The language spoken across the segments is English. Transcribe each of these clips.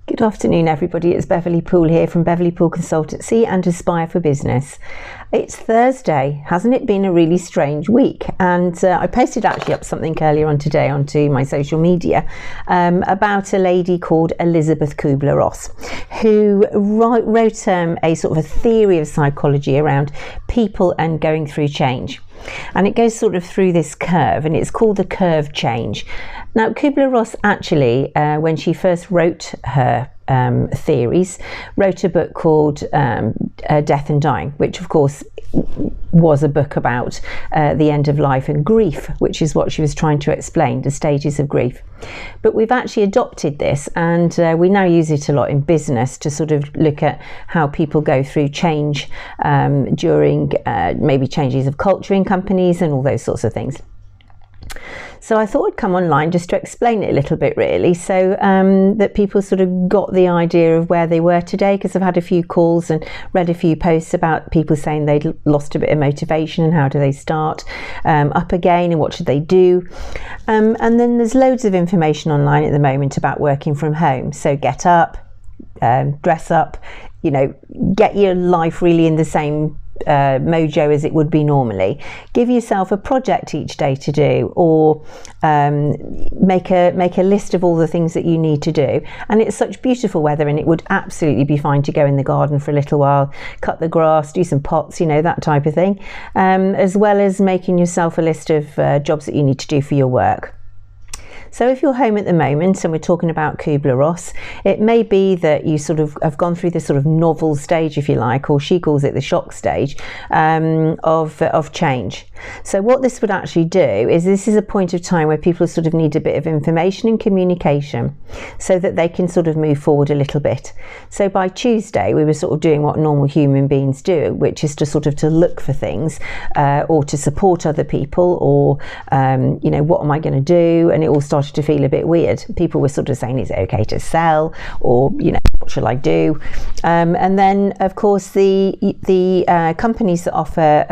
Good afternoon, everybody. It's Beverly Poole here from Beverly Poole Consultancy and Aspire for Business. It's Thursday. Hasn't it been a really strange week? And I posted actually up something earlier on today onto my social media about a lady called Elizabeth Kubler Ross, who wrote a sort of a theory of psychology around people and going through change. And it goes sort of through this curve, and it's called the curve change. Now, Kubler Ross actually, when she first wrote her theories, wrote a book called Death and Dying, which of course was a book about the end of life and grief, which is what she was trying to explain, the stages of grief. But we've actually adopted this, and we now use it a lot in business to sort of look at how people go through change during maybe changes of culture in companies and all those sorts of things. So I thought I'd come online just to explain it a little bit, really, so that people sort of got the idea of where they were today, because I've had a few calls and read a few posts about people saying they'd lost a bit of motivation and how do they start up again and what should they do. And then there's loads of information online at the moment about working from home. So get up, dress up, you know, get your life really in the same mojo as it would be normally. Give yourself a project each day to do, or make a list of all the things that you need to do. And it's such beautiful weather, and it would absolutely be fine to go in the garden for a little while, cut the grass, do some pots, you know, that type of thing, as well as making yourself a list of jobs that you need to do for your work. So if you're home at the moment, and we're talking about Kubler Ross, it may be that you sort of have gone through this sort of novel stage, if you like, or she calls it the shock stage of change. So what this would actually do is, this is a point of time where people sort of need a bit of information and communication so that they can sort of move forward a little bit. So by Tuesday, we were sort of doing what normal human beings do, which is to sort of to look for things or to support other people, or, you know, what am I going to do? And it all started to feel a bit weird. People were sort of saying, is it okay to sell, or, you know, what should I do? And then of course the companies that offer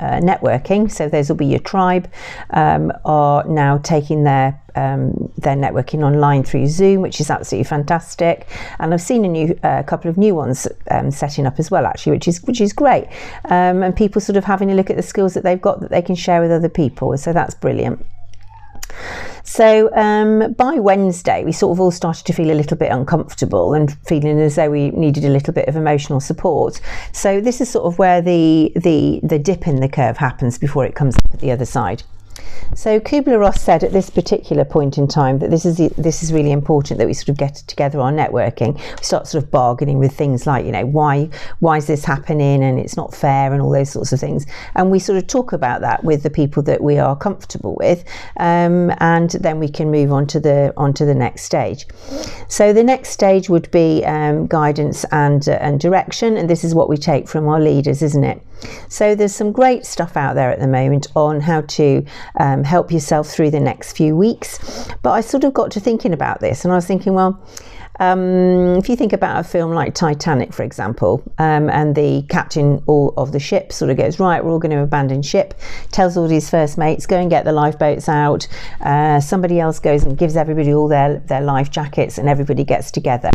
networking, so those will be your tribe, are now taking their networking online through Zoom, which is absolutely fantastic. And I've seen a couple of new ones setting up as well, actually, which is great. And people sort of having a look at the skills that they've got that they can share with other people. So that's brilliant. So by Wednesday, we sort of all started to feel a little bit uncomfortable and feeling as though we needed a little bit of emotional support. So this is sort of where the dip in the curve happens before it comes up at the other side. So Kubler Ross said at this particular point in time that this is really important, that we sort of get together our networking. We start sort of bargaining with things like, you know, why is this happening, and it's not fair, and all those sorts of things. And we sort of talk about that with the people that we are comfortable with, and then we can move on to the next stage. So the next stage would be guidance and direction, and this is what we take from our leaders, isn't it? So there's some great stuff out there at the moment on how to help yourself through the next few weeks. But I sort of got to thinking about this, and I was thinking, well, if you think about a film like Titanic, for example, and the captain of the ship sort of goes, right, we're all going to abandon ship, tells all his first mates, go and get the lifeboats out. Somebody else goes and gives everybody all their life jackets, and everybody gets together.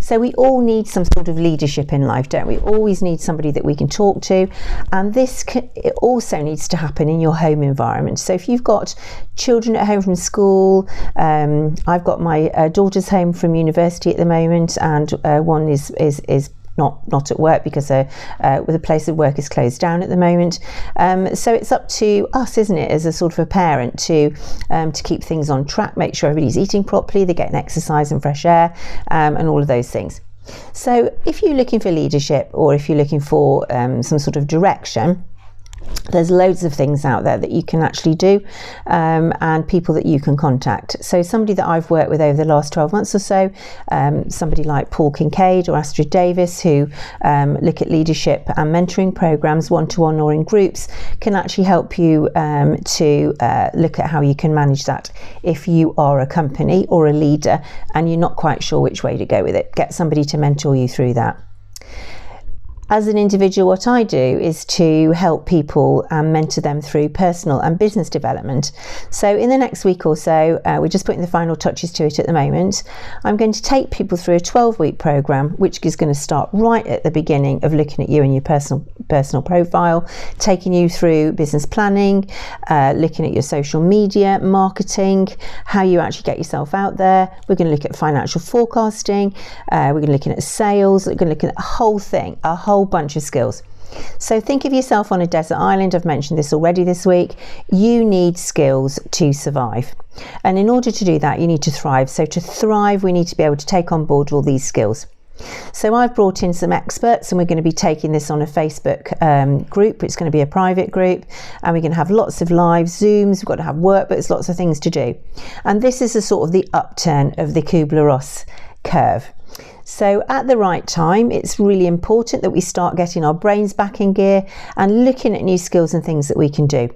So we all need some sort of leadership in life, don't we? Always need somebody that we can talk to. And this it also needs to happen in your home environment. So if you've got children at home from school, I've got my daughter's home from university at the moment, and one is not at work because the place of work is closed down at the moment. So it's up to us, isn't it, as a sort of a parent to keep things on track, make sure everybody's eating properly, they're getting exercise and fresh air, and all of those things. So if you're looking for leadership, or if you're looking for some sort of direction, there's loads of things out there that you can actually do, and people that you can contact. So somebody that I've worked with over the last 12 months or so, somebody like Paul Kincaid or Astrid Davis, who look at leadership and mentoring programs one-to-one or in groups, can actually help you to look at how you can manage that if you are a company or a leader and you're not quite sure which way to go with it. Get somebody to mentor you through that. As an individual, what I do is to help people and mentor them through personal and business development. So in the next week or so, we're just putting the final touches to it at the moment. I'm going to take people through a 12-week program, which is going to start right at the beginning of looking at you and your personal profile, taking you through business planning, looking at your social media, marketing, how you actually get yourself out there. We're going to look at financial forecasting. We're going to look at sales. We're going to look at a whole thing, a whole bunch of skills. So think of yourself on a desert island. I've mentioned this already this week. You need skills to survive. And in order to do that, you need to thrive. So to thrive, we need to be able to take on board all these skills. So I've brought in some experts, and we're going to be taking this on a Facebook group. It's going to be a private group, and we're going to have lots of live Zooms. We've got to have work, but there's lots of things to do. And this is a sort of the upturn of the Kubler Ross curve. So at the right time, it's really important that we start getting our brains back in gear and looking at new skills and things that we can do.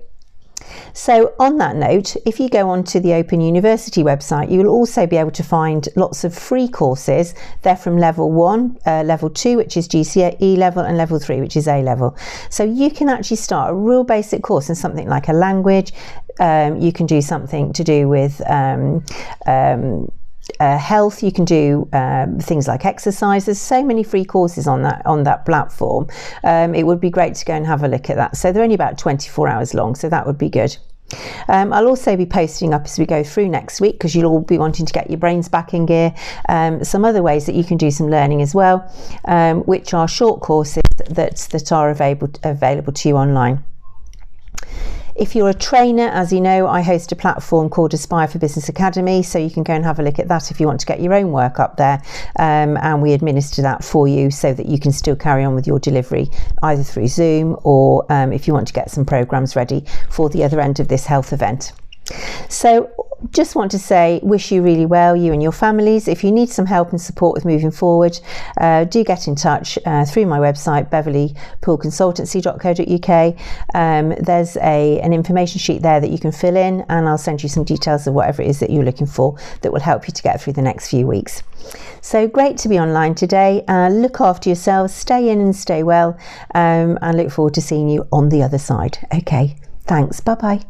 So on that note, if you go onto the Open University website, you will also be able to find lots of free courses. They're from level 1, level 2, which is GCE level, and level 3, which is A level. So you can actually start a real basic course in something like a language. You can do something to do with health. You can do things like exercise. There's so many free courses on that platform. It would be great to go and have a look at that. So they're only about 24 hours long, so that would be good. I'll also be posting up as we go through next week, because you'll all be wanting to get your brains back in gear, some other ways that you can do some learning as well, which are short courses that are available to you online. If you're a trainer, as you know, I host a platform called Aspire for Business Academy, so you can go and have a look at that if you want to get your own work up there, and we administer that for you so that you can still carry on with your delivery either through Zoom or if you want to get some programs ready for the other end of this health event. So just want to say, wish you really well, you and your families. If you need some help and support with moving forward, do get in touch through my website, beverlypoolconsultancy.co.uk. There's an information sheet there that you can fill in, and I'll send you some details of whatever it is that you're looking for that will help you to get through the next few weeks. So great to be online today. Look after yourselves, stay in and stay well, and look forward to seeing you on the other side. Okay, thanks. Bye-bye.